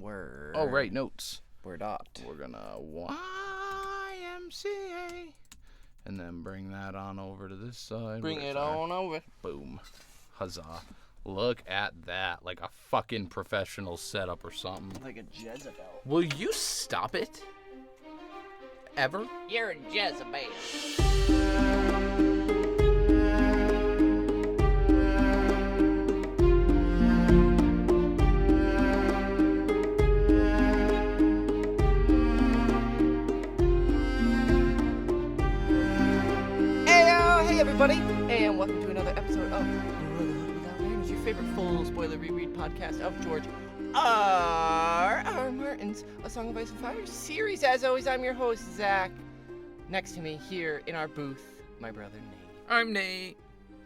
word. Oh, right, notes. Word dot. We're gonna YMCA. And then bring that on over to this side. Bring it on over. Boom. Huzzah. Look at that. Like a fucking professional setup or something. Like a Jezebel. Will you stop it? Ever? You're a Jezebel. Hey everybody, and welcome to another episode of Brotherhood Without Manners, your favorite full spoiler reread podcast of George R.R. Martin's A Song of Ice and Fire series. As always, I'm your host, Zach. Next to me here in our booth, my brother, Nate. I'm Nate.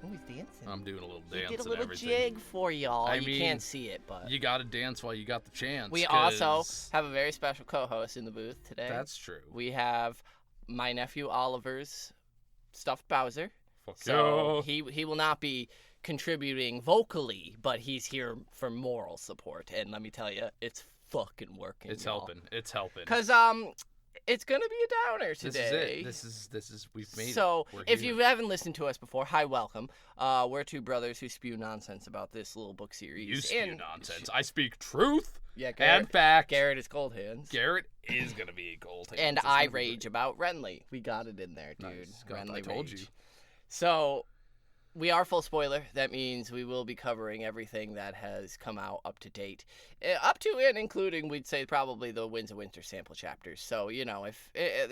Oh, he's dancing. I'm doing a little dance He did a and little everything. jig for y'all. I You mean, can't see it, but... You gotta dance while you got the chance. We 'cause also have a very special co-host in the booth today. That's true. We have my nephew Oliver's stuffed Bowser. Fuck So yeah. he will not be contributing vocally, but he's here for moral support. And let me tell you, it's fucking working. It's helping. It's helping. Cause it's gonna be a downer today. This is we've made so it. So if you haven't listened to us before, hi, welcome. We're two brothers who spew nonsense about this little book series. You spew nonsense. I speak truth Yeah, Garrett, and fact. Garrett is cold hands. Garrett is gonna be a gold hands. And It's I gonna be rage about Renly. We got it in there, dude. Nice. God, Renly I told rage. you. So, we are full spoiler. That means we will be covering everything that has come out up to date. Up to and including, we'd say, probably the Winds of Winter sample chapters. So, you know, if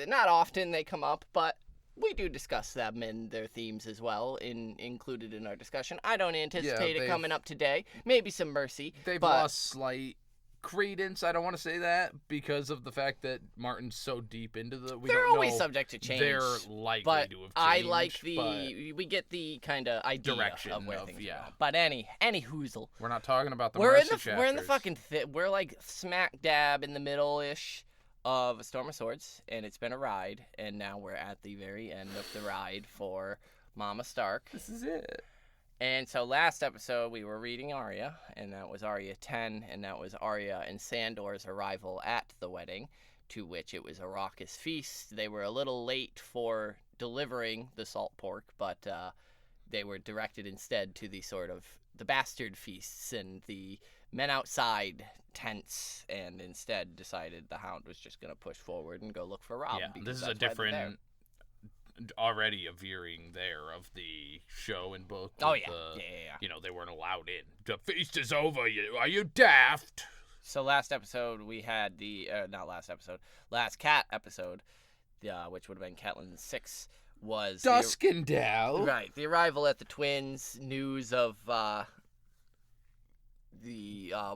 not often they come up, but we do discuss them and their themes as well, included in our discussion. I don't anticipate it coming up today. Maybe some mercy. They've but lost slight credence. I don't want to say that because of the fact that Martin's so deep into the. They're always subject to change. They're likely but to have changed. I like we get the kind of idea direction of where of- things yeah. are going. But any hoozle. We're not talking about the We're in Mercy the chapters. fucking we're like smack dab in the middle ish of A Storm of Swords, and it's been a ride, and now we're at the very end of the ride for Mama Stark. This is it. And so last episode we were reading Arya, and that was Arya 10, and that was Arya and Sandor's arrival at the wedding, to which it was a raucous feast. They were a little late for delivering the salt pork, but they were directed instead to the sort of the bastard feasts and the men outside tents, and instead decided the Hound was just going to push forward and go look for Robb. Yeah, because this is a that's why they're there. different. Already a veering there of the show and book. Oh, with yeah. the, Yeah. You know, they weren't allowed in. The feast is over. Are you daft? So last episode we had last cat episode, which would have been Catelyn 6, was Duskendale. Right, the arrival at the Twins, news of the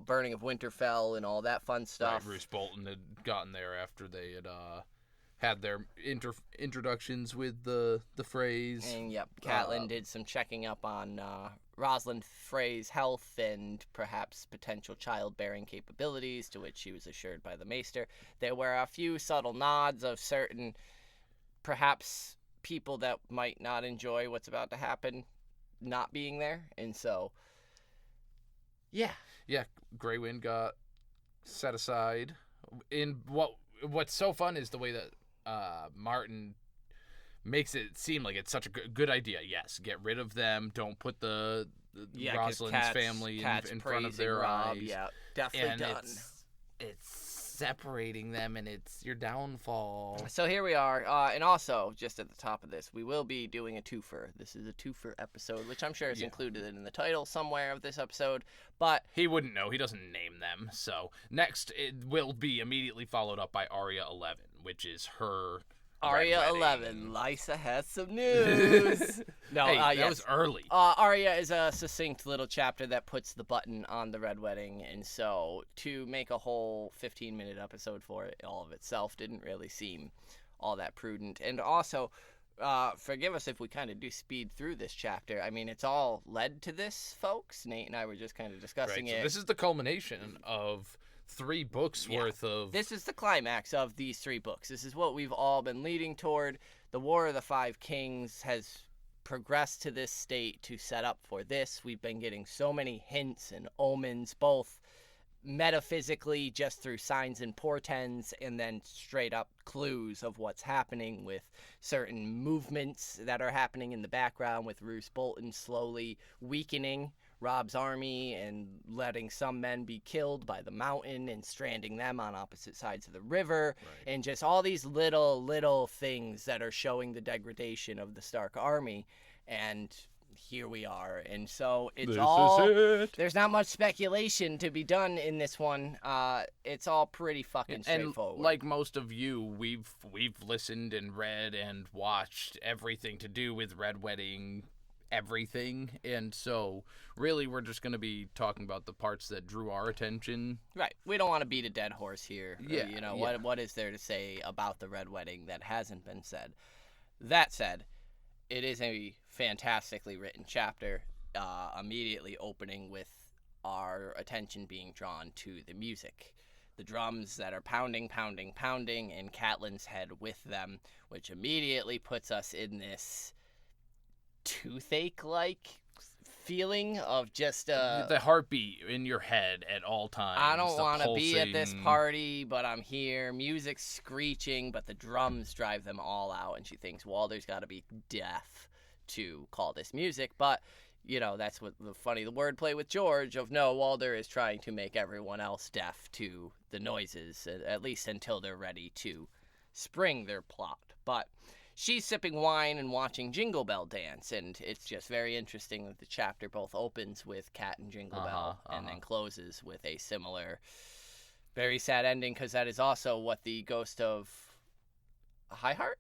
burning of Winterfell and all that fun stuff. Right, Bruce Bolton had gotten there after they had their introductions with the Freys. And yep, Catelyn did some checking up on Rosalind Frey's health and perhaps potential childbearing capabilities, to which she was assured by the Maester. There were a few subtle nods of certain, perhaps, people that might not enjoy what's about to happen not being there, and so, yeah. Yeah, Grey Wind got set aside. In what's so fun is the way that Martin makes it seem like it's such a good idea. Yes, get rid of them. Don't put the Rosalind's family in front of their Robb. eyes. Yeah, definitely and done. It's separating them, and it's your downfall. So here we are, and also, just at the top of this, we will be doing a twofer. This is a twofer episode, which I'm sure is included in the title somewhere of this episode, but... He wouldn't know. He doesn't name them. So next, it will be immediately followed up by Arya 11, which is her... Arya 11. Lysa has some news. No, hey, that yes. was early. Arya is a succinct little chapter that puts the button on the Red Wedding, and so to make a whole 15-minute episode for it all of itself didn't really seem all that prudent. And also, forgive us if we kind of do speed through this chapter. I mean, it's all led to this, folks. Nate and I were just kind of discussing Right, it. so this is the culmination of 3 books worth of... This is the climax of these 3 books. This is what we've all been leading toward. The War of the Five Kings has progressed to this state to set up for this. We've been getting so many hints and omens, both metaphysically just through signs and portents, and then straight up clues of what's happening with certain movements that are happening in the background, with Roose Bolton slowly weakening Robb's army and letting some men be killed by the mountain and stranding them on opposite sides of the river, Right. and just all these little things that are showing the degradation of the Stark army. And here we are. And so it's there's not much speculation to be done in this one. It's all pretty fucking straightforward. And like most of you, we've listened and read and watched everything to do with Red Wedding, everything. And so really we're just going to be talking about the parts that drew our attention. Right. We don't want to beat a dead horse here. Yeah. What is there to say about the Red Wedding that hasn't been said? That said, it is a fantastically written chapter, immediately opening with our attention being drawn to the music. The drums that are pounding, and Catelyn's head with them, which immediately puts us in this toothache-like feeling of just the heartbeat in your head at all times. I don't want to be at this party, but I'm here. Music's screeching, but the drums drive them all out, and she thinks Walder's got to be deaf to call this music. But that's what the wordplay with George of no, Walder is trying to make everyone else deaf to the noises, at least until they're ready to spring their plot. But she's sipping wine and watching Jingle Bell dance, and it's just very interesting that the chapter both opens with Cat and Jingle Bell and then closes with a similar, very sad ending, because that is also what the ghost of Highheart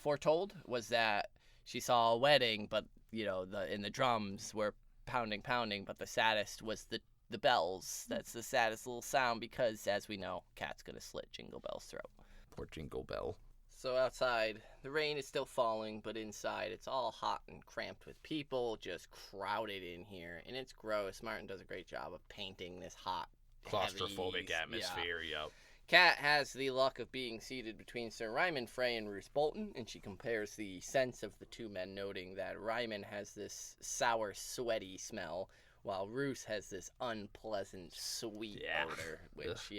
foretold, was that she saw a wedding, but the drums were pounding, but the saddest was the bells. That's the saddest little sound, because as we know, Cat's gonna slit Jingle Bell's throat. Poor Jingle Bell. So outside, the rain is still falling, but inside it's all hot and cramped with people just crowded in here, and it's gross. Martin does a great job of painting this hot, claustrophobic atmosphere. Yep. Kat has the luck of being seated between Sir Ryman Frey and Roose Bolton, and she compares the scents of the two men, noting that Ryman has this sour, sweaty smell, while Roose has this unpleasant, sweet odor, which,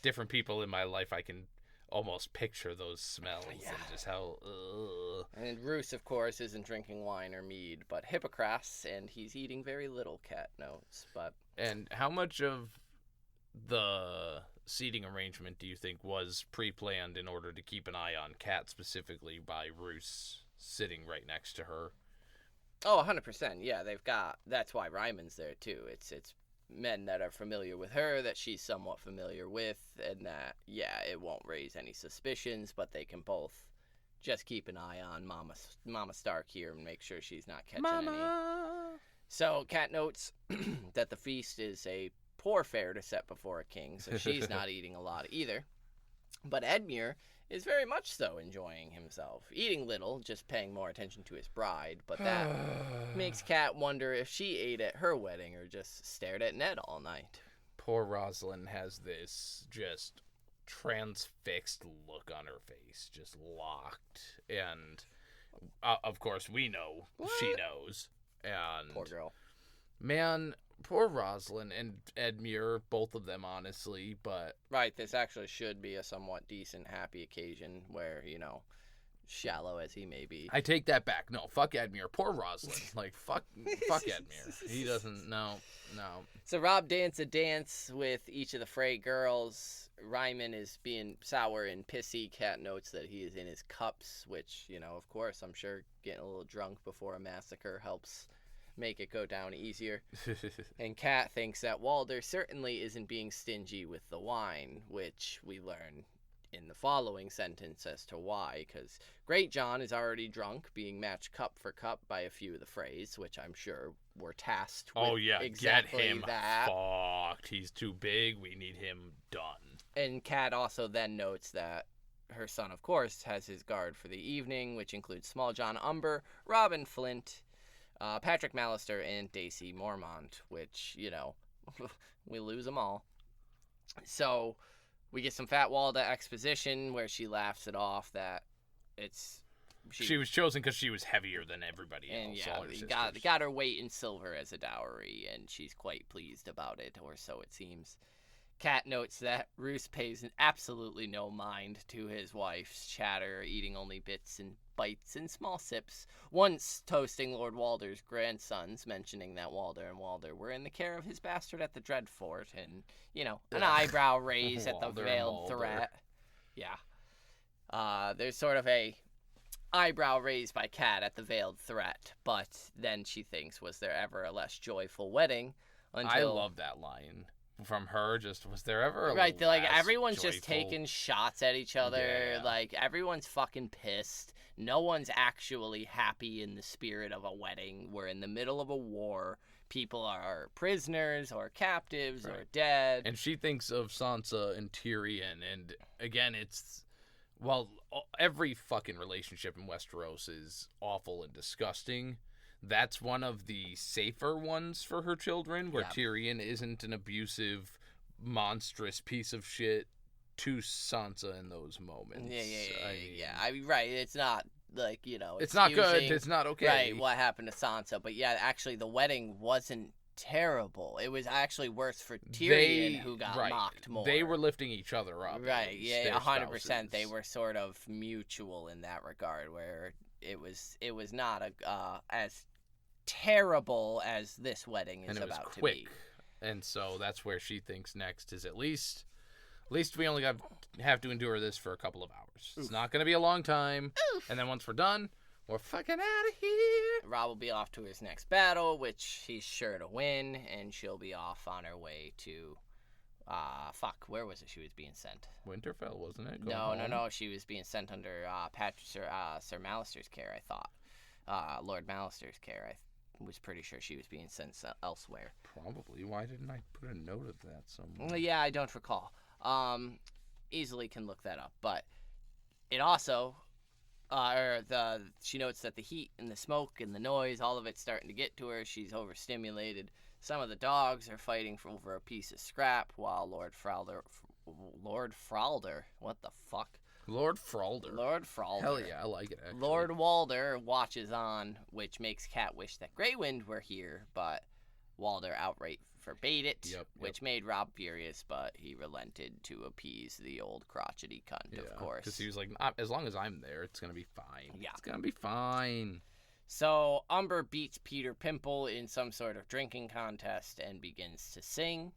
Different people in my life, I can almost picture those smells and just how. And Roose, of course, isn't drinking wine or mead, but Hippocras, and he's eating very little, Cat notes. And how much of the seating arrangement do you think was pre-planned in order to keep an eye on Cat, specifically by Roose sitting right next to her? Oh, 100%. Yeah, that's why Ryman's there too. It's men that are familiar with her, that she's somewhat familiar with, and that, it won't raise any suspicions, but they can both just keep an eye on Mama Stark here and make sure she's not catching any. So Cat notes that the feast is a poor fare to set before a king, so she's not eating a lot either. But Edmure is very much so enjoying himself, eating little, just paying more attention to his bride, but that makes Cat wonder if she ate at her wedding or just stared at Ned all night. Poor Rosalind has this just transfixed look on her face, just locked, and of course we know she knows. And poor girl. Man, poor Rosalind and Edmure, both of them, honestly, but... Right, this actually should be a somewhat decent, happy occasion where, shallow as he may be. I take that back. No, fuck Edmure. Poor Rosalind. Like, fuck Edmure. He doesn't... No. So Robb danced a dance with each of the Frey girls. Ryman is being sour and pissy. Cat notes that he is in his cups, which, of course, I'm sure getting a little drunk before a massacre helps make it go down easier. And Cat thinks that Walder certainly isn't being stingy with the wine, which we learn in the following sentence as to why, because Great John is already drunk, being matched cup for cup by a few of the Freys, which I'm sure were tasked with exactly get him that. Fucked. He's too big. We need him done. And Cat also then notes that her son, of course, has his guard for the evening, which includes Small John Umber, Robin Flint, Patrick Mallister, and Daisy Mormont, which, we lose them all. So we get some Fat Walda exposition where she laughs it off that it's She was chosen because she was heavier than everybody and else. yeah, All her sisters. got her weight in silver as a dowry, and she's quite pleased about it, or so it seems. Cat notes that Roose pays absolutely no mind to his wife's chatter, eating only bits and bites and small sips, once toasting Lord Walder's grandsons, mentioning that Walder and Walder were in the care of his bastard at the Dreadfort, and, an eyebrow raise at the Walder, veiled Mulder. threat. Yeah. There's sort of a eyebrow raised by Cat at the veiled threat, but then she thinks, was there ever a less joyful wedding? I love that line from her. Just, was there ever a right, like less everyone's joyful... just taking shots at each other. Yeah. Like everyone's fucking pissed. No one's actually happy in the spirit of a wedding. We're in the middle of a war. People are prisoners or captives or dead. And she thinks of Sansa and Tyrion, and again, every fucking relationship in Westeros is awful and disgusting. That's one of the safer ones for her children, where Tyrion isn't an abusive, monstrous piece of shit to Sansa in those moments. Right. It's not like, it's not good. It's not okay. Right, what happened to Sansa. But yeah, actually, the wedding wasn't terrible. It was actually worse for Tyrion, who got mocked more. They were lifting each other up. Right, 100%. They were sort of mutual in that regard, where it was not as terrible as this wedding is about to be. And so that's where she thinks next is at least we only have to endure this for a couple of hours. It's not going to be a long time. And then once we're done, we're fucking out of here. Robb will be off to his next battle, which he's sure to win, and she'll be off on her way to where was it she was being sent? Winterfell, wasn't it? No. She was being sent under Sir Mallister's care, I thought. Lord Mallister's care. I was pretty sure she was being sent elsewhere. Probably. Why didn't I put a note of that somewhere? Yeah, I don't recall. Easily can look that up. But it also, she notes that the heat and the smoke and the noise, all of it's starting to get to her. She's overstimulated. Some of the dogs are fighting over a piece of scrap, while Lord Fralder, what the fuck? Lord Fralder. Hell yeah, I like it, actually. Lord Walder watches on, which makes Cat wish that Greywind were here, but Walder outright forbade it, which made Robb furious, but he relented to appease the old crotchety cunt, of course. Because he was like, as long as I'm there, it's going to be fine. Yeah. It's going to be fine. So Umber beats Peter Pimple in some sort of drinking contest and begins to sing.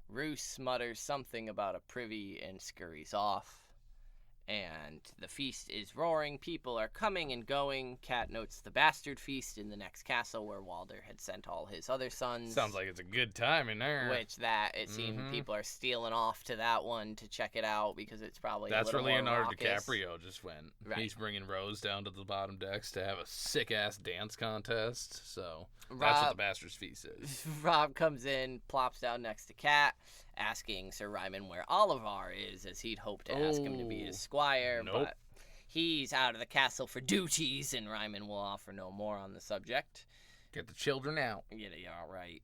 Roose mutters something about a privy and scurries off. And the feast is roaring. People are coming and going. Cat notes the bastard feast in the next castle where Walder had sent all his other sons. Sounds like it's a good time in there. Which it seems people are stealing off to that one to check it out because it's probably that's a little where Leonardo more raucous. DiCaprio just went. Right. He's bringing Rose down to the bottom decks to have a sick-ass dance contest. So Robb, that's what the bastard's feast is. Robb comes in, plops down next to Cat, asking Sir Ryman where Oliver is, as he'd hoped to ask him to be his squire, but he's out of the castle for duties, and Ryman will offer no more on the subject. Get the children out. Yeah, right.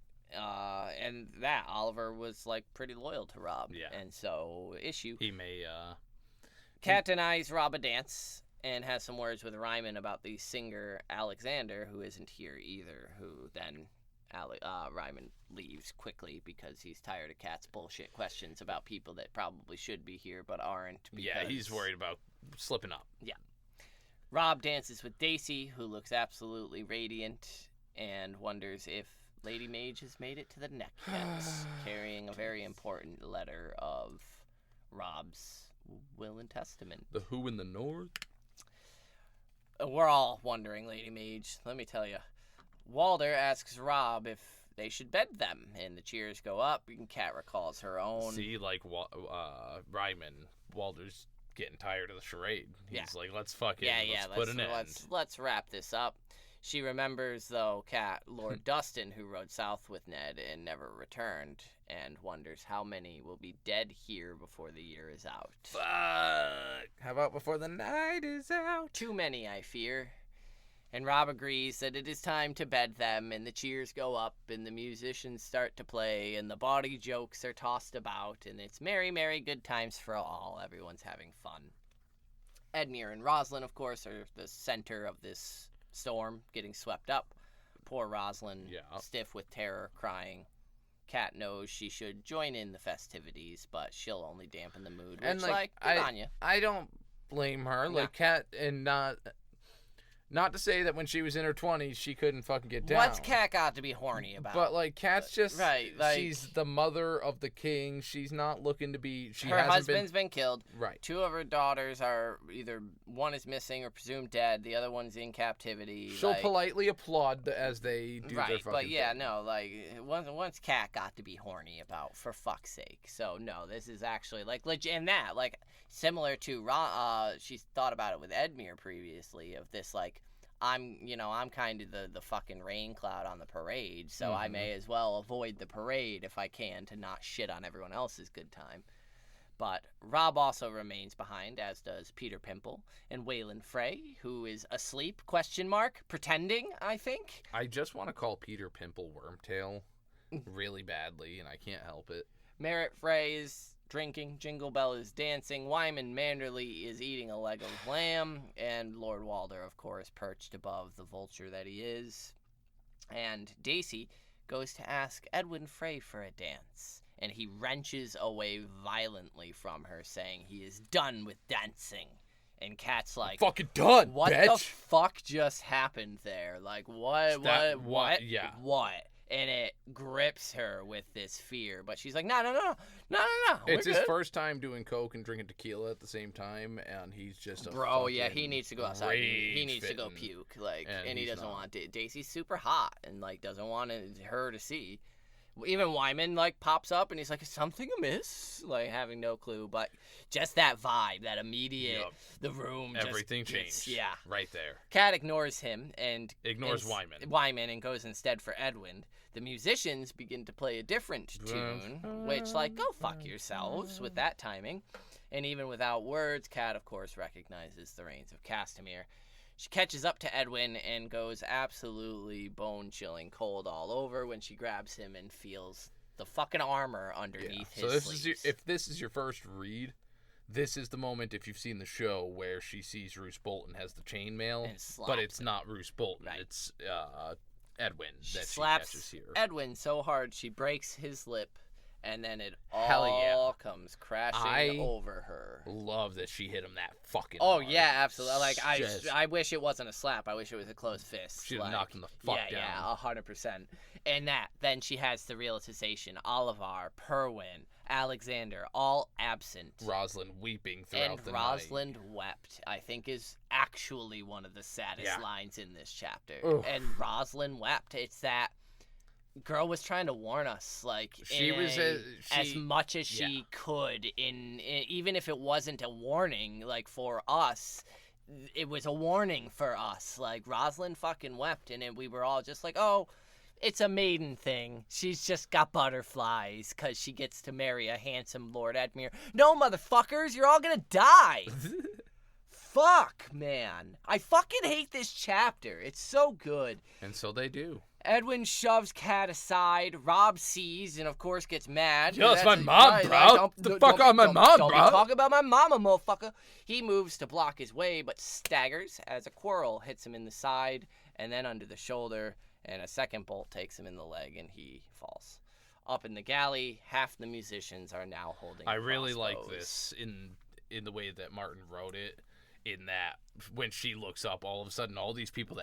And that Oliver was pretty loyal to Robb. Yeah. And so issue. He may Cat denies Robb a dance and has some words with Ryman about the singer Alexander, who isn't here either, who then Ryman leaves quickly because he's tired of Cat's bullshit questions about people that probably should be here but aren't. Yeah, he's worried about slipping up. Yeah. Robb dances with Daisy, who looks absolutely radiant, and wonders if Lady Mage has made it to the neck yet, carrying a very important letter of Robb's will and testament. The Who in the North? We're all wondering, Lady Mage. Let me tell you. Walder asks Robb if they should bed them, and the cheers go up, and Cat recalls her own. See, Ryman, Walder's getting tired of the charade. He's like, let's fucking let's put an end. Let's wrap this up. She remembers, though, Cat, Lord Dustin, who rode south with Ned and never returned, and wonders how many will be dead here before the year is out. Fuck! How about before the night is out? Too many, I fear. And Robb agrees that it is time to bed them, and the cheers go up, and the musicians start to play, and the bawdy jokes are tossed about, and it's merry, merry good times for all. Everyone's having fun. Edmure and Rosalind, of course, are the center of this storm, getting swept up. Poor Rosalind, stiff with terror, crying. Cat knows she should join in the festivities, but she'll only dampen the mood. Which, And good on you. I don't blame her. No. Cat, and not to say that when she was in her 20s she couldn't fucking get down. What's Cat got to be horny about? But Cat's just right. She's the mother of the king. She's not looking to be. Her husband's been killed. Right. 2 of her daughters are either one is missing or presumed dead. The other one's in captivity. She'll politely applaud as they do their fucking thing. But yeah, no, once Cat got to be horny about, for fuck's sake. So no, this is actually legit, and that similar to she's thought about it with Edmure previously of this I'm kind of the fucking rain cloud on the parade, so I may as well avoid the parade if I can to not shit on everyone else's good time. But Robb also remains behind, as does Peter Pimple and Edwyn Frey, who is asleep, pretending, I think. I just want to call Peter Pimple Wormtail really badly, and I can't help it. Merritt Frey is drinking, Jingle Bell is dancing, Wyman Manderly is eating a leg of lamb, and Lord Walder, of course, perched above the vulture that he is. And Daisy goes to ask Edwyn Frey for a dance, and he wrenches away violently from her, saying he is done with dancing. And Cat's like, fucking done, what bitch. the fuck just happened there? What? Yeah. What? And it grips her with this fear. But she's like, no. It's his first time doing coke and drinking tequila at the same time, and he's just he needs to go outside. He needs to go puke. And he doesn't want it. Daisy's super hot and doesn't want her to see. Even Wyman pops up and he's like, is something amiss? Having no clue. But just that vibe, that immediate, the room. Everything changed. Yeah. Right there. Cat ignores him and ignores Wyman and goes instead for Edwyn. The musicians begin to play a different tune, which, go fuck yourselves with that timing. And even without words, Cat, of course, recognizes the reigns of Castamere. She catches up to Edwyn and goes absolutely bone-chilling cold all over when she grabs him and feels the fucking armor underneath his sleeves. If this is your first read, this is the moment, if you've seen the show, where she sees Roose Bolton has the chainmail, but it's not Roose Bolton. Right. It's Edwyn that she catches here. Edwyn so hard she breaks his lip, and then it all comes crashing over her. Love that she hit him that fucking Oh, hard. yeah, absolutely. I wish it wasn't a slap. I wish it was a closed fist. She'd have knocked him the fuck down. Yeah, 100%. And then she has the realization, Oliver, Perwyn, Alexander, all absent. Rosalind weeping throughout the night. And Rosalind wept, I think, is actually one of the saddest lines in this chapter. Oof. And Rosalind wept. It's that girl was trying to warn us, as much as she could, in even if it wasn't a warning, for us, it was a warning for us. Rosalind fucking wept, and we were all just oh, it's a maiden thing. She's just got butterflies because she gets to marry a handsome Lord Edmure. No, motherfuckers, you're all gonna die. Fuck, man. I fucking hate this chapter. It's so good. And so they do. Edwyn shoves Cat aside. Robb sees and, of course, gets mad. Yo, it's my mom, bro. The fuck on my mom, bro. Don't talk about my mama, motherfucker. He moves to block his way, but staggers as a quarrel hits him in the side and then under the shoulder, and a second bolt takes him in the leg, and he falls. Up in the galley, half the musicians are now holding I really crossbows. like this in the way that Martin wrote it. In that, when she looks up, all of a sudden, all these people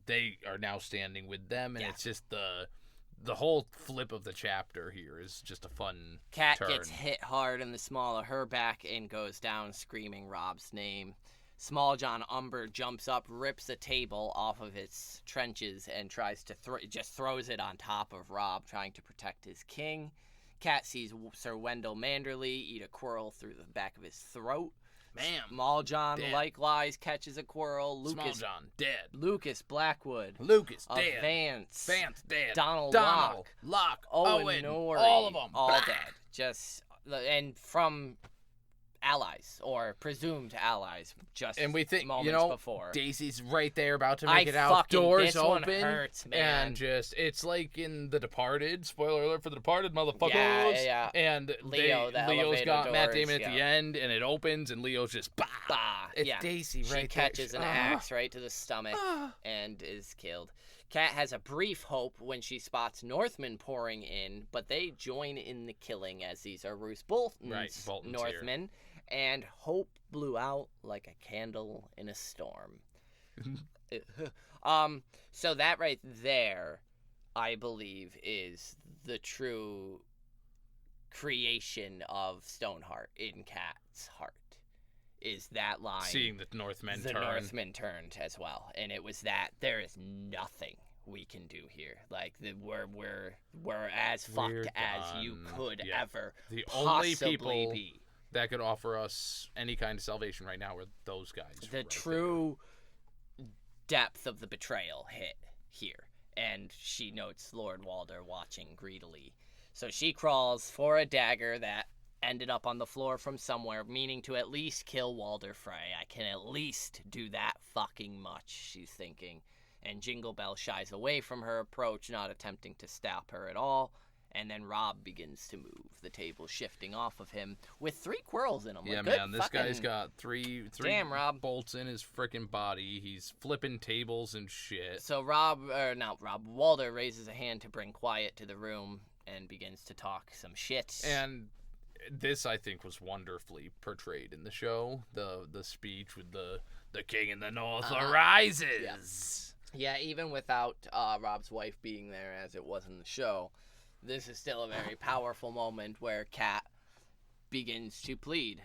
they are now standing with them, and it's just the whole flip of the chapter here is just a fun Cat turn. Gets hit hard in the small of her back and goes down screaming Robb's name. Small John Umber jumps up, rips a table off of its trenches, and tries to just throws it on top of Robb, trying to protect his king. Cat sees Sir Wendell Manderly eat a quirrel through the back of his throat. Bam. Small John dead. Likewise catches a quirrel. Small John dead. Lucas Blackwood. Lucas dead. Vance. Vance dead. Donald Locke. Owen Norrie. All of them. All dead. And from allies or presumed allies just and we think, moments before. Daisy's right there about to make it out. Fucking, Doors this open. One hurts, man. And it's like in The Departed. Spoiler alert for The Departed, motherfuckers. Yeah. And Leo's got Matt Damon at the end, and it opens, and Leo's just, bah! It's Daisy right there. She catches an axe right to the stomach and is killed. Cat has a brief hope when she spots Northmen pouring in, but they join in the killing as these are Roose Bolton's Northmen, and hope blew out like a candle in a storm. So that right there, I believe, is the true creation of Stoneheart in Cat's heart. Is that line. Seeing the Northmen turn. The Northmen turned as well. And it was that there is nothing we can do here. Like, we're as fucked as you could ever the possibly only people be. That could offer us any kind of salvation right now are those guys. The true depth of the betrayal hit here. And she notes Lord Walder watching greedily. So she crawls for a dagger that ended up on the floor from somewhere, meaning to at least kill Walder Frey. I can at least do that fucking much, she's thinking. And Jingle Bell shies away from her approach, not attempting to stop her at all. And then Robb begins to move, the table shifting off of him with 3 quirls in him. Yeah, man, this guy's got three Damn, Robb. bolts in his freaking body. He's flipping tables and shit. So Walder raises a hand to bring quiet to the room and begins to talk some shit. And this, I think, was wonderfully portrayed in the show. The speech with the King in the North arises. Yeah, even without Robb's wife being there, as it was in the show, this is still a very powerful moment where Cat begins to plead.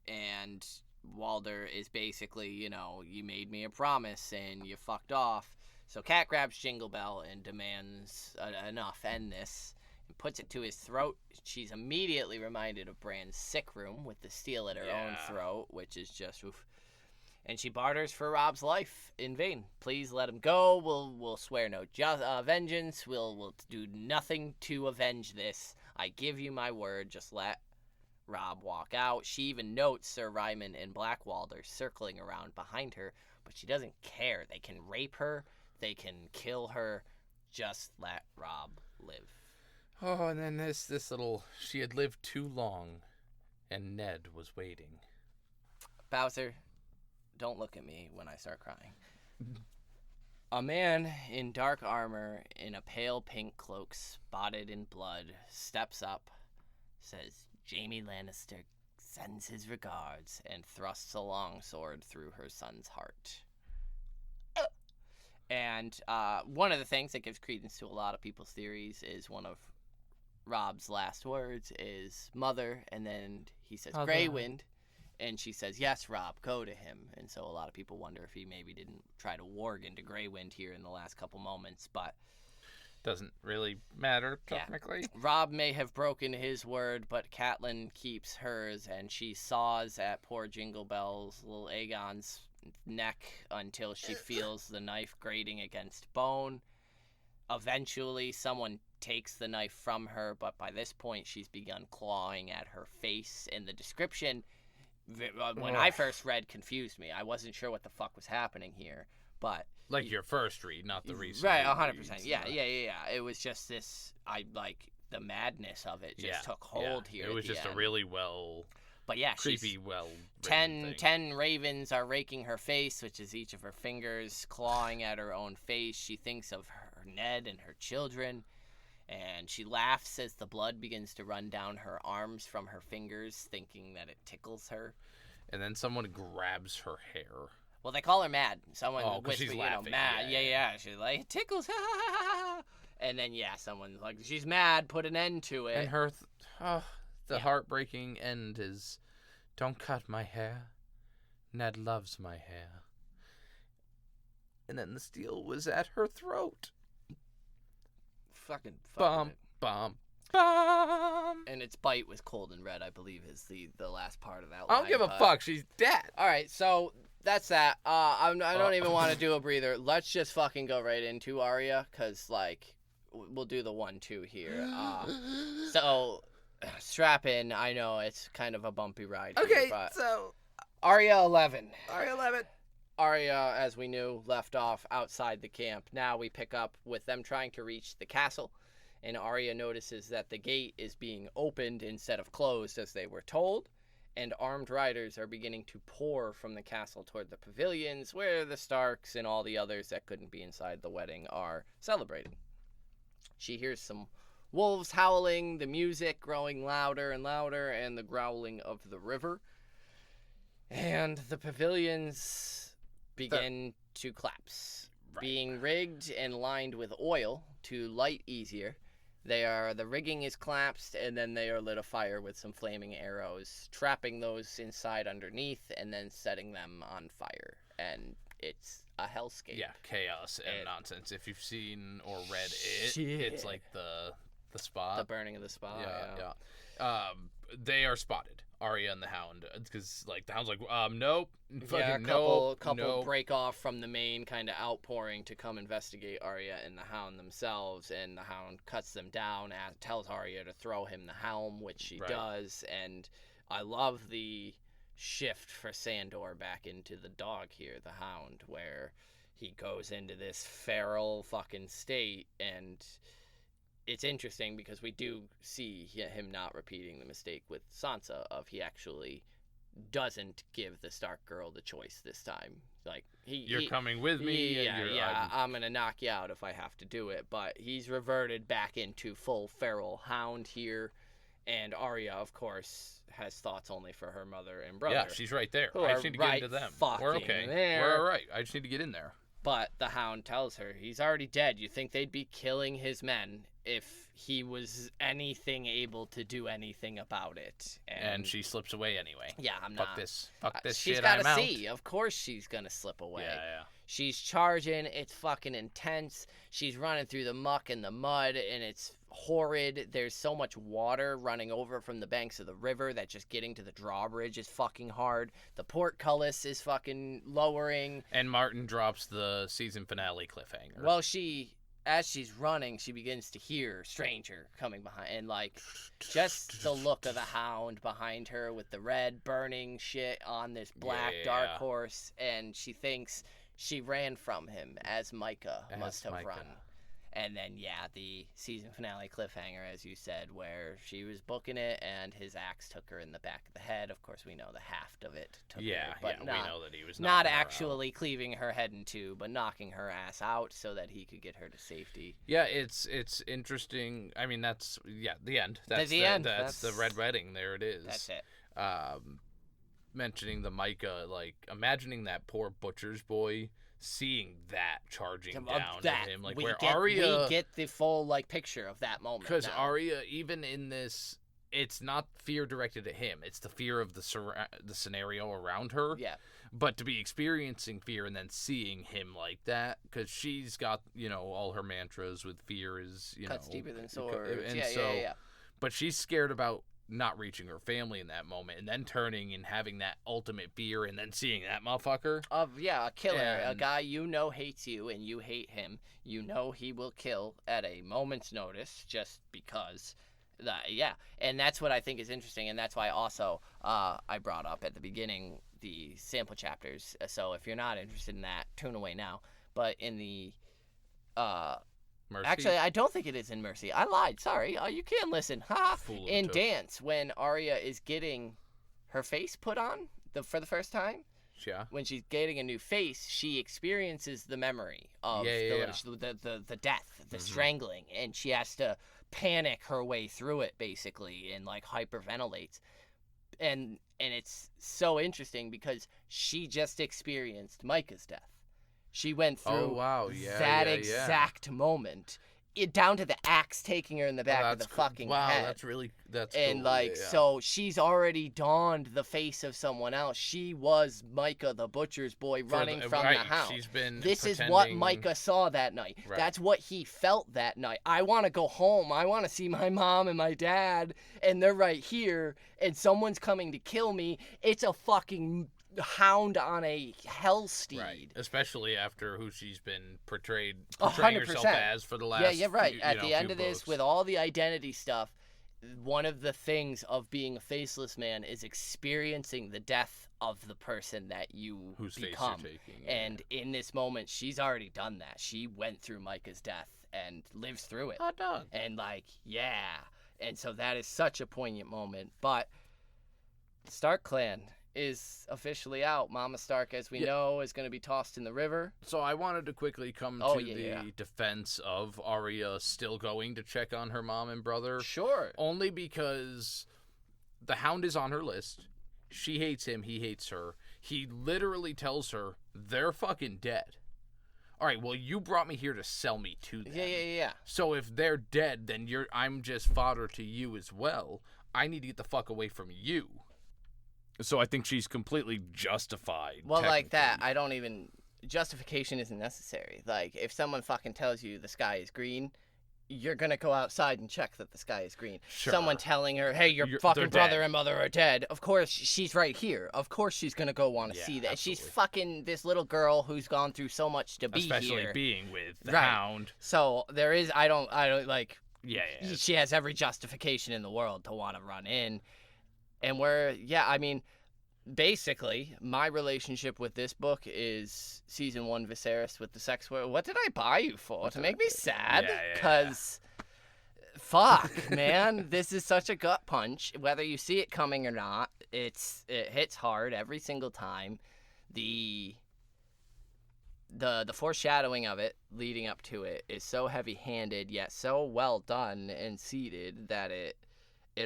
And Walder is basically, you made me a promise and you fucked off. So Cat grabs Jingle Bell and demands enough, end this. Puts it to his throat. She's immediately reminded of Bran's sick room with the steel at her own throat, which is just oof. And she barters for Robb's life in vain. Please let him go. We'll swear no vengeance. We'll do nothing to avenge this. I give you my word. Just let Robb walk out. She even notes Sir Ryman and Blackwalder circling around behind her, but she doesn't care. They can rape her. They can kill her. Just let Robb live. Oh, and then this little... She had lived too long, and Ned was waiting. Bowser, don't look at me when I start crying. A man in dark armor, in a pale pink cloak spotted in blood, steps up, says, Jaime Lannister sends his regards, and thrusts a long sword through her son's heart. And one of the things that gives credence to a lot of people's theories is one of Robb's last words is mother, and then he says Grey Wind, and she says, yes, Robb, go to him. And so a lot of people wonder if he maybe didn't try to warg into Grey Wind here in the last couple moments, but doesn't really matter technically. Yeah. Robb may have broken his word, but Catelyn keeps hers, and she saws at poor Jingle Bell's little Aegon's neck until she feels the knife grating against bone. Eventually, someone takes the knife from her, but by this point, she's begun clawing at her face. And the description, when I first read, confused me. I wasn't sure what the fuck was happening here, but like your first read, not the recent. Right, 100%. Yeah. It was just this. I like the madness of it. Just took hold here. It was just a really well. But yeah, creepy, well. 10 ravens are raking her face, which is each of her fingers, clawing at her own face. She thinks of her Ned and her children, and she laughs as the blood begins to run down her arms from her fingers, thinking that it tickles her. And then someone grabs her hair. Well, they call her Mad. Someone whispers, she's laughing. Mad. Yeah. She's like, it tickles. And then, someone's like, she's mad, put an end to it. And her, heartbreaking end is, don't cut my hair. Ned loves my hair. And then the steel was at her throat. Fucking bum. And its bite was cold and red, I believe, is the last part of that line. I don't give a fuck. She's dead. All right, so that's that. I don't even want to do a breather. Let's just fucking go right into Arya, because, we'll do the 1-2 here. So, strap in. I know it's kind of a bumpy ride. Okay, here, but so Arya 11. Arya 11. Arya, as we knew, left off outside the camp. Now we pick up with them trying to reach the castle, and Arya notices that the gate is being opened instead of closed as they were told, and armed riders are beginning to pour from the castle toward the pavilions where the Starks and all the others that couldn't be inside the wedding are celebrating. She hears some wolves howling, the music growing louder and louder, and the growling of the river. And the pavilions begin to collapse. Right. Being rigged and lined with oil to light easier, the rigging is collapsed, and then they are lit afire with some flaming arrows, trapping those inside underneath, and then setting them on fire. And it's a hellscape. Yeah, chaos and nonsense. If you've seen or read it, Shit. it's like the spot. The burning of the spa. Yeah. They are spotted, Arya and the Hound, because like the Hound's like, nope, Yeah, a nope, couple nope. break off from the main kind of outpouring to come investigate Arya and the Hound themselves, and the Hound cuts them down and tells Arya to throw him the helm, which she does. And I love the shift for Sandor back into the dog here, the Hound, where he goes into this feral fucking state. And it's interesting because we do see him not repeating the mistake with Sansa of he actually doesn't give the Stark girl the choice this time. Like You're coming with me. I'm gonna knock you out if I have to do it. But he's reverted back into full feral Hound here, and Arya, of course, has thoughts only for her mother and brother. Yeah, she's right there. Who I are just need to get into them. We're fucking okay. there. We're all right. I just need to get in there. But the Hound tells her he's already dead. You think they'd be killing his men if he was anything able to do anything about it? And she slips away anyway. Yeah, I'm Fuck not. this. Fuck this She's shit. gotta I'm out. see. Of course she's gonna slip away. Yeah. She's charging. It's fucking intense. She's running through the muck and the mud, and it's horrid. There's so much water running over from the banks of the river that just getting to the drawbridge is fucking hard. The portcullis is fucking lowering. And Martin drops the season finale cliffhanger. Well, as she's running, she begins to hear stranger coming behind, and like just the look of the Hound behind her with the red burning shit on this black dark horse, and she thinks she ran from him as Micah must have run. And then, the season finale cliffhanger, as you said, where she was booking it and his axe took her in the back of the head. Of course, we know the haft of it took her, but we know that he was not knocking her actually cleaving her head in two, but knocking her ass out so that he could get her to safety. Yeah, it's interesting. I mean, that's the end. That's the end. That's the red wedding. There it is. That's it. Mentioning the Micah, like imagining that poor butcher's boy seeing that charging down at him, like we get the full like picture of that moment. Because Arya, even in this, it's not fear directed at him; it's the fear of the scenario around her. Yeah. But to be experiencing fear and then seeing him like that, because she's got all her mantras with fear is cuts deeper than swords. And but she's scared about not reaching her family in that moment, and then turning and having that ultimate fear, and then seeing that motherfucker a killer, a guy hates you and you hate him. He will kill at a moment's notice just because. And that's what I think is interesting, and that's why also I brought up at the beginning the sample chapters. So if you're not interested in that, tune away now. But in the Mercy? Actually, I don't think it is in Mercy. I lied. Sorry. You can listen. In Dance, when Arya is getting her face put on for the first time, when she's getting a new face, she experiences the memory of the death, the strangling, and she has to panic her way through it basically and like hyperventilates. And it's so interesting because she just experienced Micah's death. She went through that exact moment, down to the axe taking her in the back of the fucking head. That's and cool. So she's already donned the face of someone else. She was Micah, the butcher's boy, running from the Hound. This is what Micah saw that night. Right. That's what he felt that night. I want to go home. I want to see my mom and my dad, and they're right here, and someone's coming to kill me. It's a fucking Hound on a hell steed. Right. Especially after who she's been portraying 100%. herself as for the last right. few, At the end of this, books. with all the identity stuff, one of the things of being a faceless man is experiencing the death of the person that you Whose become. face you're taking. And in this moment, she's already done that. She went through Micah's death and lives through it. Hot dog. And like, yeah. And so that is such a poignant moment. But Stark clan is officially out. Mama Stark, as we know, is going to be tossed in the river. So I wanted to quickly come to the defense of Arya still going to check on her mom and brother. Sure. Only because the Hound is on her list. She hates him. He hates her. He literally tells her they're fucking dead. All right, well, you brought me here to sell me to them. Yeah. So if they're dead, then I'm just fodder to you as well. I need to get the fuck away from you. So I think she's completely justified. Well, like that, I don't even... Justification isn't necessary. Like, if someone fucking tells you the sky is green, you're gonna go outside and check that the sky is green. Sure. Someone telling her, hey, your fucking brother and mother are dead. Of course, she's right here. Of course she's gonna go want to see that. Absolutely. She's fucking this little girl who's gone through so much to be Especially here. being with the Right. Hound. So there is... I don't like... Yeah. She has every justification in the world to want to run in. And I mean... Basically, my relationship with this book is season 1 Viserys with the sex work. What did I buy you for? To make me sad? Because, fuck, man, this is such a gut punch. Whether you see it coming or not, it hits hard every single time. The foreshadowing of it leading up to it is so heavy-handed, yet so well done and seated that it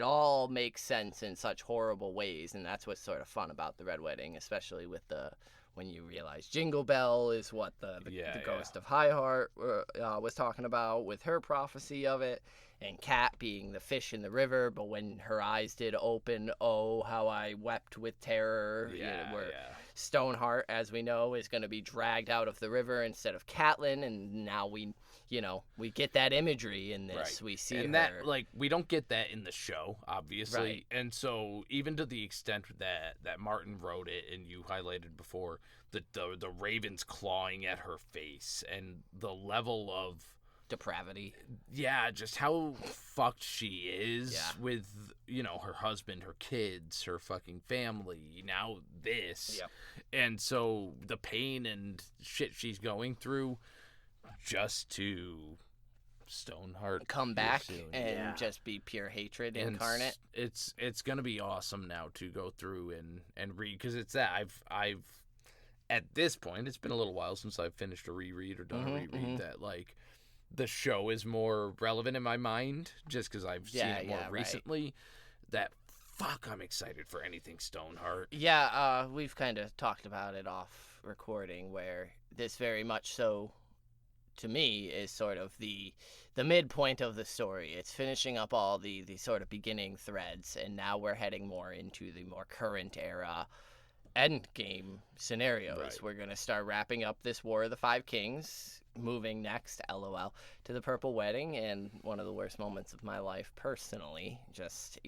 all makes sense in such horrible ways, and that's what's sort of fun about the Red Wedding, especially with when you realize Jingle Bell is what the ghost of Highheart was talking about with her prophecy of it, and Cat being the fish in the river, but when her eyes did open, oh, how I wept with terror. Stoneheart, as we know, is going to be dragged out of the river instead of Catelyn, and now we get that imagery in this. Right. We see and her. that, like, we don't get that in the show, obviously. Right. And so even to the extent that Martin wrote it, and you highlighted before, the ravens clawing at her face and the level of depravity. Yeah, just how fucked she is with, her husband, her kids, her fucking family, now this. Yep. And so the pain and shit she's going through just to Stoneheart come back and just be pure hatred incarnate. It's going to be awesome now to go through and read, because it's that I've at this point, it's been a little while since I've finished a reread or done a reread that, like, the show is more relevant in my mind just because I've seen it more recently. That fuck, I'm excited for anything Stoneheart. Yeah, we've kind of talked about it off recording, where this very much so, to me, is sort of the midpoint of the story. It's finishing up all the sort of beginning threads, and now we're heading more into the more current era end game scenarios. Right. We're going to start wrapping up this War of the Five Kings, moving next, LOL, to the Purple Wedding, and one of the worst moments of my life personally, just,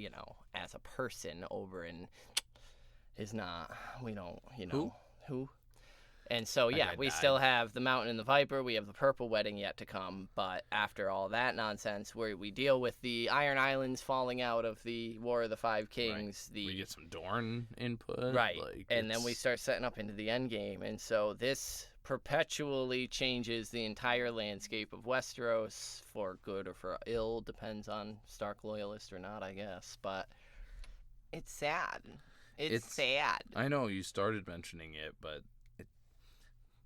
as a person over in, is not, we don't, who? And so, we still have the Mountain and the Viper. We have the Purple Wedding yet to come. But after all that nonsense, where we deal with the Iron Islands falling out of the War of the Five Kings. Right. We get some Dorne input. Right. And then we start setting up into the end game. And so this perpetually changes the entire landscape of Westeros, for good or for ill. Depends on Stark loyalist or not, I guess. But it's sad. It's sad. I know you started mentioning it, but...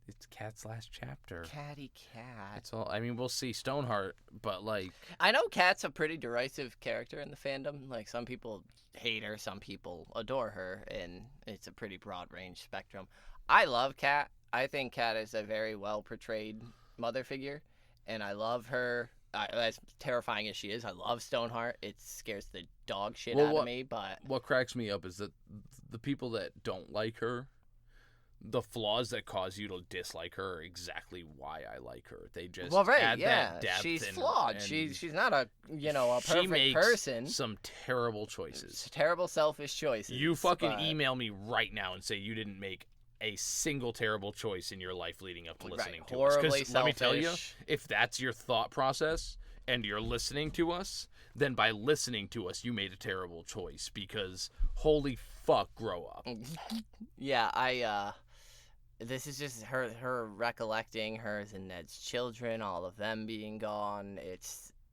It's Cat's last chapter. Catty Cat. It's all. I mean, we'll see Stoneheart, but like. I know Cat's a pretty derisive character in the fandom. Like, some people hate her, some people adore her, and it's a pretty broad range spectrum. I love Cat. I think Cat is a very well portrayed mother figure, and I love her. As terrifying as she is, I love Stoneheart. It scares the dog shit out of me. But what cracks me up is that the people that don't like her. The flaws that cause you to dislike her are exactly why I like her. They just add that depth. She's flawed. And she's not a perfect person. Some terrible choices. Terrible selfish choices. You fucking email me right now and say you didn't make a single terrible choice in your life leading up to listening to us. Because let me tell you, if that's your thought process and you're listening to us, then by listening to us, you made a terrible choice, because holy fuck, grow up. Yeah, this is just her recollecting hers and Ned's children, all of them being gone.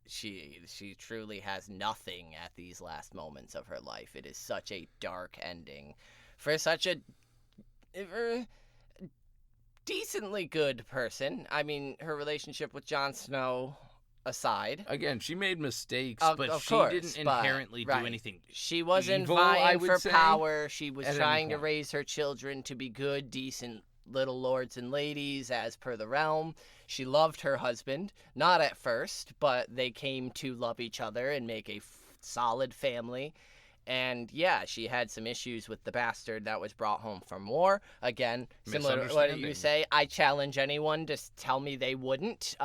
She truly has nothing at these last moments of her life. It is such a dark ending for such a decently good person. I mean, her relationship with Jon Snow aside. Again, she made mistakes, but of she course, didn't inherently do anything. She wasn't evil, I vying would for say, power. She was at any trying to point. raise her children to be good, decent little lords and ladies as per the realm. She loved her husband, not at first, but they came to love each other and make a solid family. And yeah, she had some issues with the bastard that was brought home from war. Again, similar to what you say, I challenge anyone to tell me they wouldn't.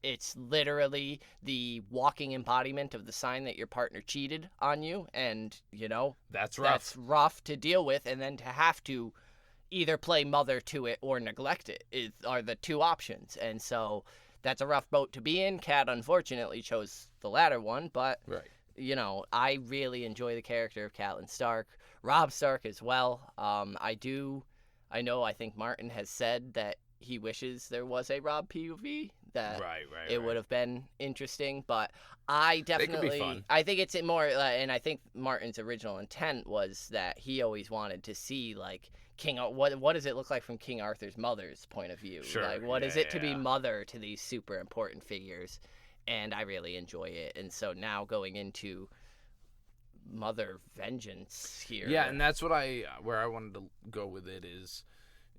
It's literally the walking embodiment of the sign that your partner cheated on you. And, you know, That's rough. That's rough to deal with. And then to have to either play mother to it or neglect it are the two options. And so that's a rough boat to be in. Kat, unfortunately, chose the latter one, but... Right. You know, I really enjoy the character of Catelyn Stark. Robb Stark as well. I think Martin has said that he wishes there was a Robb POV, that it would have been interesting, but I definitely, It could be fun. I think it's more, and I think Martin's original intent was that he always wanted to see, like, what does it look like from King Arthur's mother's point of view? Sure. Like, what is it to be mother to these super important figures? And I really enjoy it. And so now going into mother vengeance here. Yeah, and that's where I wanted to go with it is,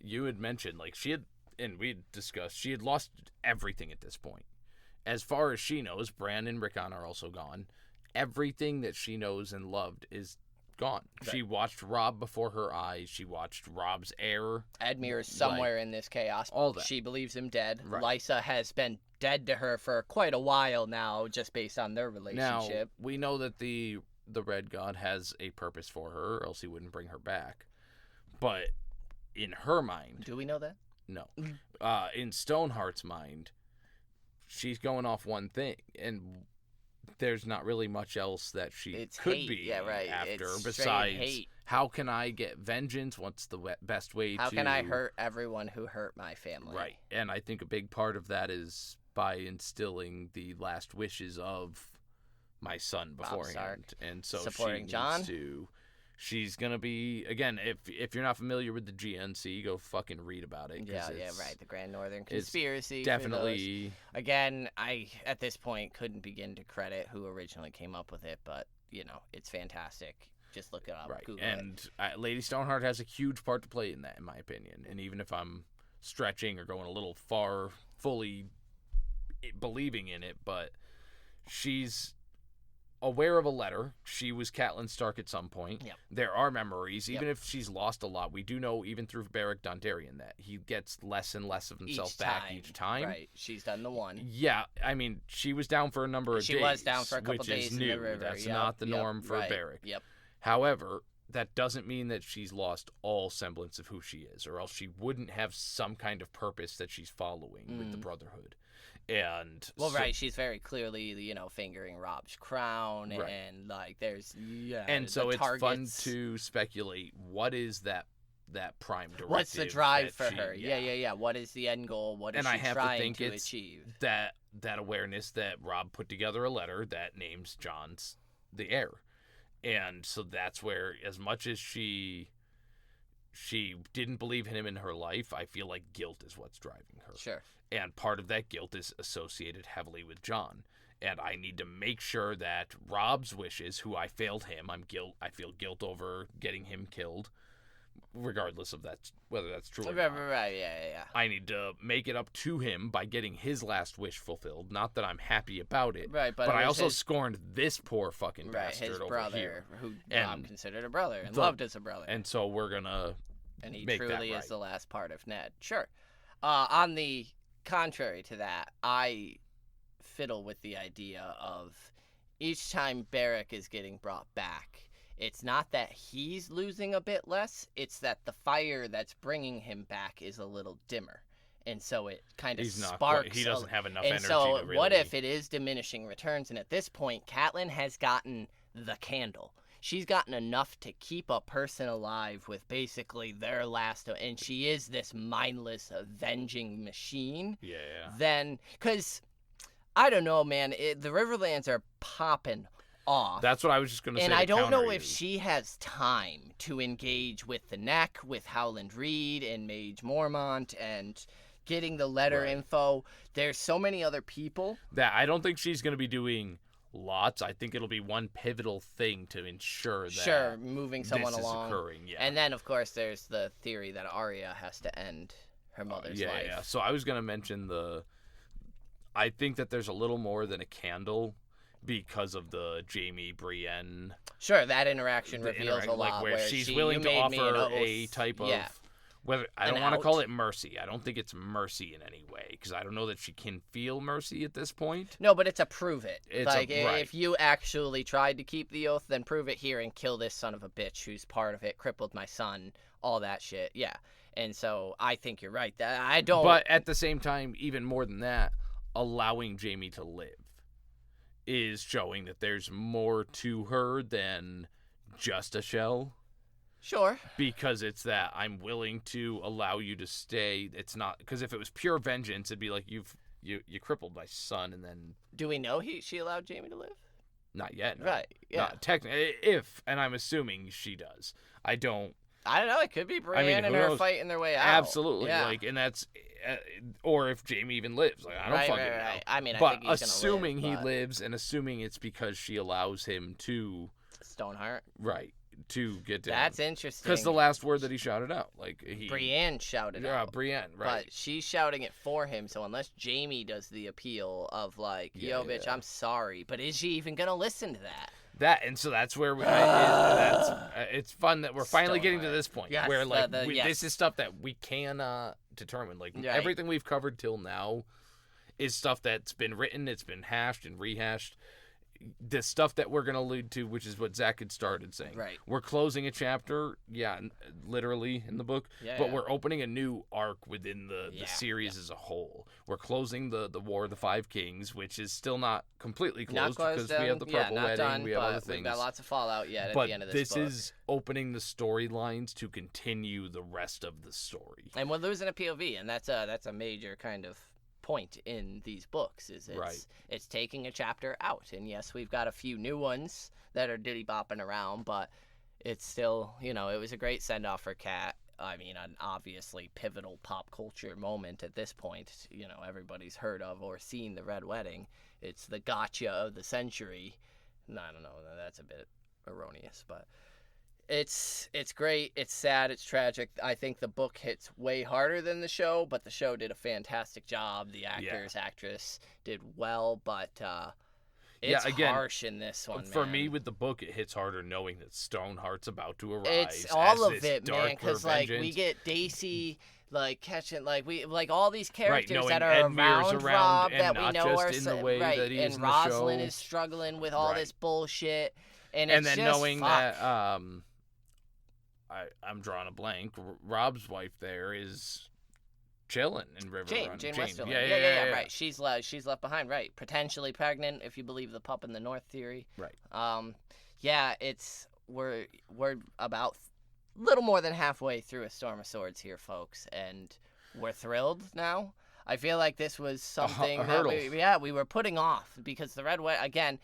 you had mentioned, like, and we discussed, she had lost everything at this point. As far as she knows, Bran and Rickon are also gone. Everything that she knows and loved is gone. Right. She watched Robb before her eyes. She watched Robb's heir. Edmure is somewhere in this chaos. All that. She believes him dead. Right. Lysa has been dead to her for quite a while now, just based on their relationship. Now, we know that the Red God has a purpose for her, or else he wouldn't bring her back. But in her mind... Do we know that? No. In Stoneheart's mind, she's going off one thing, and there's not really much else that she could hate. be after, it's besides hate. How can I get vengeance? What's the best way How can I hurt everyone who hurt my family? Right, and I think a big part of that is by instilling the last wishes of my son beforehand. And so supporting she Jon. needs to... She's going to be, again, if you're not familiar with the GNC, go fucking read about it. Yeah, right. The Grand Northern Conspiracy. Definitely. Again, I, at this point, couldn't begin to credit who originally came up with it, but, you know, it's fantastic. Just look it up. Right. Google and Lady Stoneheart has a huge part to play in that, in my opinion. And even if I'm stretching or going a little far, fully believing in it, but she's aware of a letter. She was Catelyn Stark at some point. Yep. There are memories. Even if she's lost a lot, we do know, even through Beric Dondarrion, that he gets less and less of himself back each time. Right. She's done the one. Yeah. I mean, she was down for a number of days. She was down for a couple days in the river. That's not the norm for Beric. Yep. However, that doesn't mean that she's lost all semblance of who she is, or else she wouldn't have some kind of purpose that she's following with the Brotherhood. And she's very clearly, you know, fingering Robb's crown, and like there's and so it's fun to speculate what is that prime directive. What's the drive for her? Yeah. What is the end goal? What is she trying to achieve? That awareness that Robb put together a letter that names Jon's the heir, and so that's where, as much as she didn't believe in him in her life, I feel like guilt is what's driving her. Sure. And part of that guilt is associated heavily with Jon. And I need to make sure that Robb's wishes, who I failed him, I feel guilt over getting him killed, regardless of whether that's true or not. Right, yeah. I need to make it up to him by getting his last wish fulfilled. Not that I'm happy about it, right? But I also scorned this poor fucking bastard his over brother, here, who Robb considered a brother and loved as a brother. And so we're gonna. And he truly is the last part of Ned. Sure. On the contrary to that, I fiddle with the idea of each time Beric is getting brought back, it's not that he's losing a bit less, it's that the fire that's bringing him back is a little dimmer. and so it kind of He's not sparks. he doesn't have enough and energy so to really... what if it is diminishing returns, and at this point Catelyn has gotten the candle. She's gotten enough to keep a person alive with basically their last, and she is this mindless avenging machine. Yeah. Then, because I don't know, man, the Riverlands are popping off. That's what I was just going to say. And I don't know if she has time to engage with the Neck, with Howland Reed and Mage Mormont, and getting the letter info. There's so many other people. That I don't think she's going to be doing lots. I think it'll be one pivotal thing to ensure that moving someone this along. is occurring. Yeah. And then, of course, there's the theory that Arya has to end her mother's life. Yeah. So I was going to mention I think that there's a little more than a candle because of the Jaime Brienne. Sure, that interaction reveals a lot. Where she's willing to offer a type of... Whether I don't want to call it mercy. I don't think it's mercy in any way, because I don't know that she can feel mercy at this point. No, but it's a prove it. It's if you actually tried to keep the oath, then prove it here and kill this son of a bitch who's part of it, crippled my son, all that shit. Yeah. And so I think you're right. I don't... But at the same time, even more than that, allowing Jaime to live is showing that there's more to her than just a shell. Sure. Because it's that I'm willing to allow you to stay. It's not... Because if it was pure vengeance, it'd be like, you crippled my son, and then... Do we know she allowed Jaime to live? Not yet. No. Right, yeah. Not technically, and I'm assuming she does. I don't know. It could be Brienne and her fighting their way out. Absolutely. Yeah. And that's... or if Jaime even lives. I don't fucking know. I mean, but I think he's assuming gonna live, he lives, and assuming it's because she allows him to... Stoneheart. Right. To get down. That's interesting. Because the last word that he shouted out, Brienne shouted out. Yeah, Brienne, right. But she's shouting it for him, so unless Jaime does the appeal of yo, bitch, I'm sorry, but is she even gonna listen to that? And so that's where it's fun that we're finally getting to this point where this is stuff that we cannot determine. Everything we've covered till now is stuff that's been written, it's been hashed and rehashed. The stuff that we're going to allude to, which is what Zach had started saying. Right. We're closing a chapter, literally in the book, but we're opening a new arc within the series as a whole. We're closing the War of the Five Kings, which is still not completely closed because we have the Purple Wedding, done, we have other things. We've got lots of fallout yet but at the end of this book. But this is opening the storylines to continue the rest of the story. And we're losing a POV, and that's a major kind of point in these books is it's taking a chapter out, and yes, we've got a few new ones that are diddy bopping around, but it's still, it was a great send off for Cat. I mean, an obviously pivotal pop culture moment at this point. Everybody's heard of or seen the Red Wedding. It's the gotcha of the century. No, I don't know, that's a bit erroneous, but it's great. It's sad. It's tragic. I think the book hits way harder than the show, but the show did a fantastic job. The actress did well, but it's harsh in this one. For me, with the book, it hits harder knowing that Stoneheart's about to arrive. It's all of it, man. Because we get Daisy catching all these characters that are Edmure's around Robb that we know are in the way that he is in the Rosalind show. is struggling with all this bullshit, and then just knowing that I'm drawing a blank. Robb's wife there is chilling in Riverrun. Jane Westerland. Yeah. Right. She's left behind. Right. Potentially pregnant, if you believe the pup in the north theory. Right. We're about little more than halfway through A Storm of Swords here, folks, and we're thrilled now. I feel like this was something that we were putting off because the Red Wedding again.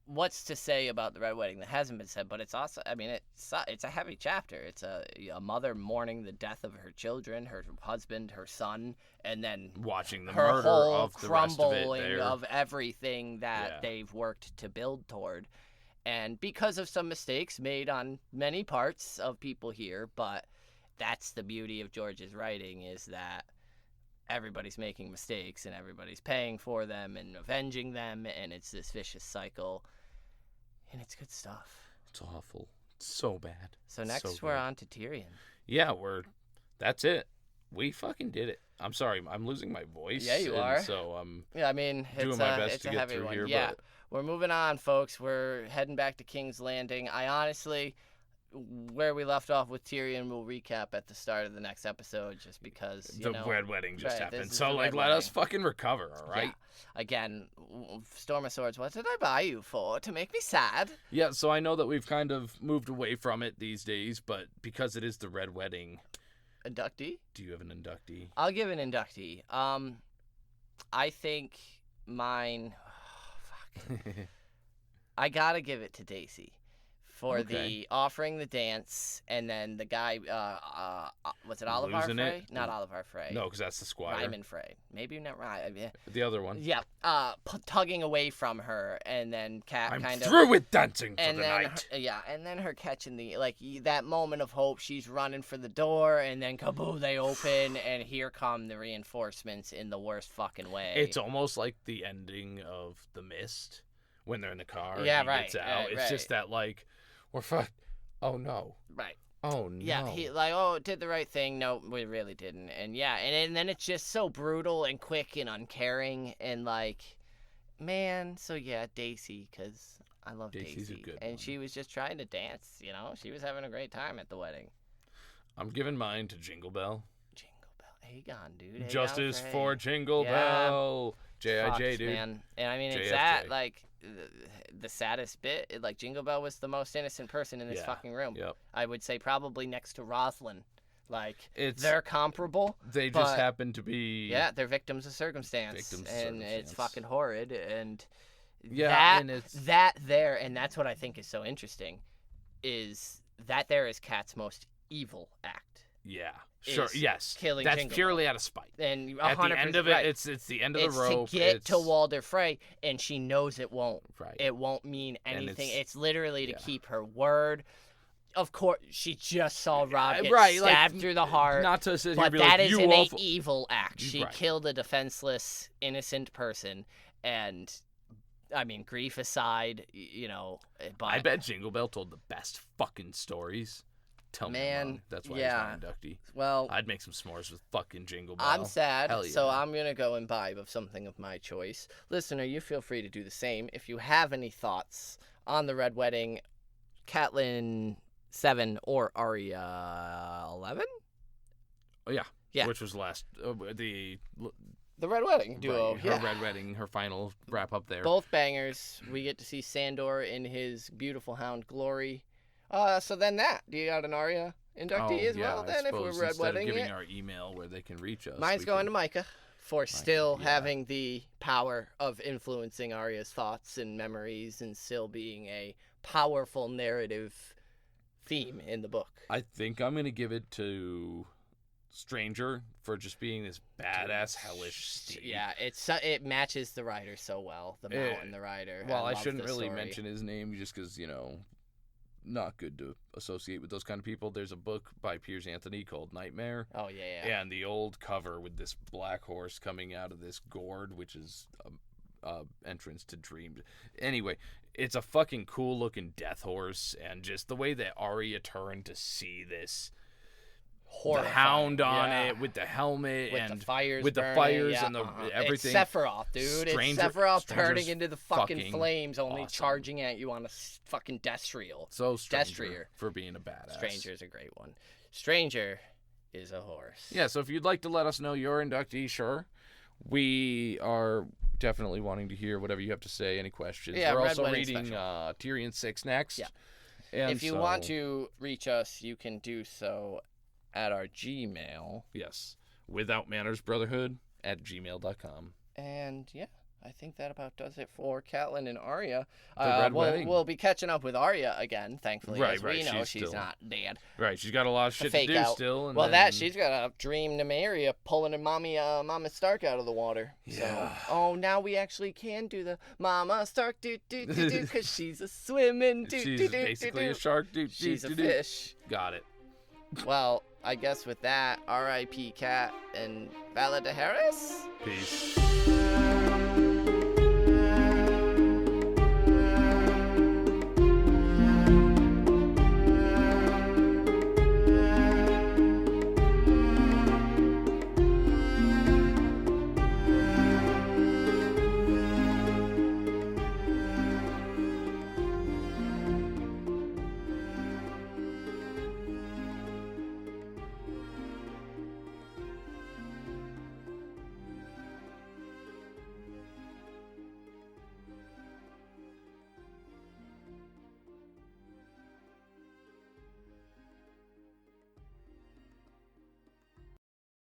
What's to say about the Red Wedding that hasn't been said? But it's also, it's a heavy chapter. It's a mother mourning the death of her children, her husband, her son, and then watching the her murder whole of the crumbling rest of everything that they've worked to build toward. And because of some mistakes made on many parts of people here, but that's the beauty of George's writing is that everybody's making mistakes and everybody's paying for them and avenging them, and it's this vicious cycle. And it's good stuff. It's awful. It's so bad. So next we're on to Tyrion. Yeah, that's it. We fucking did it. I'm sorry, I'm losing my voice. Yeah, you are. So I'm doing my best to get heavy through one. here. Yeah, but... we're moving on, folks. We're heading back to King's Landing. I honestly, where we left off with Tyrion, we'll recap at the start of the next episode, just because The Red Wedding just right, happened. this is So, the like, Red let us Wedding. fucking recover, all right? Yeah. Again, Storm of Swords, what did I buy you for? To make me sad? Yeah, so I know that we've kind of moved away from it these days, but because it is the Red Wedding, Inductee? do you have an inductee? I'll give an inductee. I think mine... fuck. I gotta give it to Daisy for Okay. the offering the dance, and then the guy, was it Oliver Losing Frey? it? Not Oliver Frey. No, because that's the squire. Ryman Frey. Maybe not Ryan. Yeah. The other one. Yeah. Tugging away from her, and then Cat I'm kind through with dancing for and the then night. and then her catching that moment of hope. She's running for the door, and then kaboo, they open, and here come the reinforcements in the worst fucking way. It's almost like the ending of The Mist when they're in the car. And Yeah, he right, Gets out. right, It's just that, like, we're fucked. Oh, no. right. Oh, no. Yeah, he did the right thing. No, we really didn't. And yeah, and then it's just so brutal and quick and uncaring and man. So yeah, Daisy, because I love Daisy's a Daisy, good and one. she was just trying to dance. She was having a great time at the wedding. I'm giving mine to Jingle Bell. Jingle Bell, Aegon, dude. Aegon Justice Frey. for Jingle Yeah. Bell. J.I.J., Fucked, dude. man. And I mean, it's JFJ. that the saddest bit. Jingle Bell was the most innocent person in this Yeah, fucking room. Yep. I would say probably next to Roslyn. It's They're comparable. They just but- happen to be. Yeah, they're victims of circumstance. Victims of and it's circumstance. fucking horrid. And Yeah, and it's and that's what I think is so interesting, is that there is Cat's most evil act. Yeah. Sure. is Yes. killing That's Jingle purely out of spite. And 100%, At the end of it, right. it's the end of It's the rope. to get it's, to Walder Frey, and she knows it won't. Right. It won't mean And anything. it's- It's literally to yeah. keep her word. Of course, she just saw Robb get right, stabbed through the heart. Not to sit here But and be that like, is you an awful. evil act. She Right. killed a defenseless, innocent person, and I mean, grief aside, But I bet Jingle Bell told the best fucking stories. Tell me I'm Man, wrong. That's why yeah. he's my inductee. Well, I'd make some s'mores with fucking Jingle Bell. I'm sad, Hell so yeah. I'm gonna go imbibe of something of my choice. Listener, you feel free to do the same. If you have any thoughts on the Red Wedding, Catelyn 7 or Arya 11? Oh, yeah. Yeah. Which was last the The Red Wedding duo. right, her Yeah. Red Wedding, her final wrap up there. Both bangers. We get to see Sandor in his beautiful Hound glory. So then do you got an Arya inductee as well? I Then if we're suppose Red instead Wedding of giving it? our email where they can reach us. Mine's we going can- to Micah for still yeah. having the power of influencing Arya's thoughts and memories and still being a powerful narrative theme in the book. I think I'm gonna give it to Stranger for just being this badass hellish steed. Yeah, it matches the rider so well. The mountain, the rider. Well, I love shouldn't the really story. mention his name just because, not good to associate with those kind of people. There's a book by Piers Anthony called Nightmare. Oh yeah. And the old cover with this black horse coming out of this gourd, which is entrance to dreams. Anyway, it's a fucking cool looking death horse, and just the way that Arya turned to see this, the Hound on it with the helmet with and the fires with the burning, fires yeah, and the everything. It's Sephiroth, dude. Stranger- It's Sephiroth Stranger's turning into the fucking fucking flames, only awesome. charging at you on a fucking destrial. So Stranger Destrier. for being a badass. Stranger's a great one. Stranger is a horse. Yeah, so if you'd like to let us know your inductee, sure. We are definitely wanting to hear whatever you have to say, any questions. Yeah, We're Red also Wedding reading special. Tyrion 6 next. Yeah. And If you want to reach us, you can do so at our Gmail. Yes. Without Manners Brotherhood at gmail.com. And yeah, I think that about does it for Catelyn and Arya. The Red Wedding. We'll be catching up with Arya again, thankfully. Right, as right, we know she's she's still- not dead. Right, she's got a lot of shit to fake do out. still. And Well, then... she's got a dream Nymeria pulling her Mama Stark out of the water. Yeah. So, now we actually can do the Mama Stark do because she's a swimming do She's do basically do. a shark. She's a fish. Got it. Well, I guess with that, R.I.P. Cat and Valar de Harris. Peace.